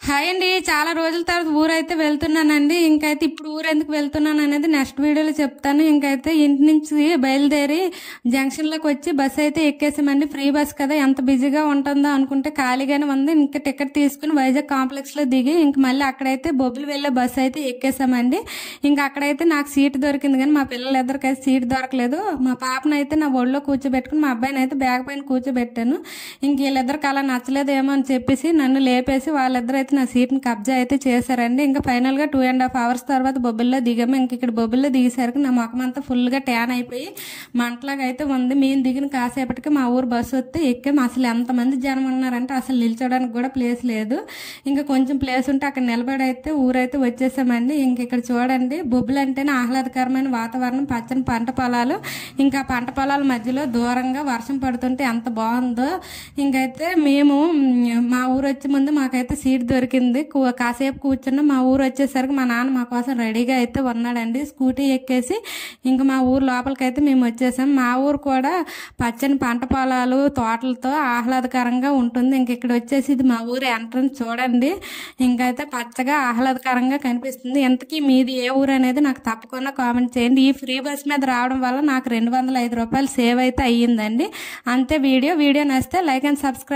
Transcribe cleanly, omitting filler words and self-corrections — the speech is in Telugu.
హాయ్ అండి. చాలా రోజుల తర్వాత ఊరైతే వెళ్తున్నానండి. ఇంకైతే ఇప్పుడు ఊరు ఎందుకు వెళ్తున్నాను అనేది నెక్స్ట్ వీడియోలో చెప్తాను. ఇంకైతే ఇంటి నుంచి బయలుదేరి జంక్షన్లోకి వచ్చి బస్సు అయితే ఎక్కేసామండి. ఫ్రీ బస్ కదా, ఎంత బిజీగా ఉంటుందో అనుకుంటే ఖాళీగానే ఉంది. ఇంకా టికెట్ తీసుకుని వైజాగ్ కాంప్లెక్స్లో దిగి ఇంక మళ్ళీ అక్కడైతే బొబ్బులు వెళ్ళే బస్సు అయితే ఎక్కేసామండి. ఇంకా అక్కడైతే నాకు సీట్ దొరికింది, కానీ మా పిల్లలిద్దరికైతే సీట్ దొరకలేదు. మా పాపనైతే నా ఒళ్ళో కూర్చోబెట్టుకుని మా అబ్బాయిని అయితే బ్యాగ్ పైన కూర్చోబెట్టాను. ఇంక వీళ్ళిద్దరికి అలా నచ్చలేదేమో అని చెప్పేసి నన్ను లేపేసి వాళ్ళిద్దరు అయితే నా సీట్ని కబ్జా అయితే చేశారండి. ఇంకా ఫైనల్గా 2.5 hours తర్వాత బొబ్బిల్లో దిగాము. ఇంక ఇక్కడ బొబ్బిల్లో దిగేసరికి నా ముఖం అంతా ఫుల్గా ట్యాన్ అయిపోయి మంటలాగా అయితే ఉంది. మేము దిగిన కాసేపటికి మా ఊరు బస్సు వస్తే ఎక్కాము. అసలు ఎంతమంది జనం ఉన్నారంటే అసలు నిల్చోడానికి కూడా ప్లేస్ లేదు. ఇంకా కొంచెం ప్లేస్ ఉంటే అక్కడ నిలబడి అయితే ఊరైతే వచ్చేసామండి. ఇంక ఇక్కడ చూడండి, బొబ్బిలు అంటేనే ఆహ్లాదకరమైన వాతావరణం, పచ్చని పంట పొలాలు. ఇంకా పంట పొలాల మధ్యలో దూరంగా వర్షం పడుతుంటే ఎంత బాగుందో. ఇంకైతే మేము మా ఊరు వచ్చే ముందు మాకైతే సీట్ దొరికింది. కాసేపు కూర్చున్న మా ఊరు వచ్చేసరికి మా నాన్న మా కోసం రెడీగా అయితే ఉన్నాడండి. స్కూటీ ఎక్కేసి ఇంకా మా ఊరు లోపలికైతే మేము వచ్చేసాం. మా ఊరు కూడా పచ్చని పంట పొలాలు, తోటలతో ఆహ్లాదకరంగా ఉంటుంది. ఇంక ఇక్కడ వచ్చేసి ఇది మా ఊరు ఎంట్రన్స్ చూడండి. ఇంకైతే పచ్చగా ఆహ్లాదకరంగా కనిపిస్తుంది. ఇంతకీ మీది ఏ ఊరు అనేది నాకు తప్పకుండా కామెంట్ చేయండి. ఈ ఫ్రీ బస్ మీద రావడం వల్ల నాకు 205 రూపాయలు సేవ్ అయితే అయ్యిందండి. అంతే. వీడియో నచ్చితే లైక్ అండ్ సబ్స్క్రైబ్.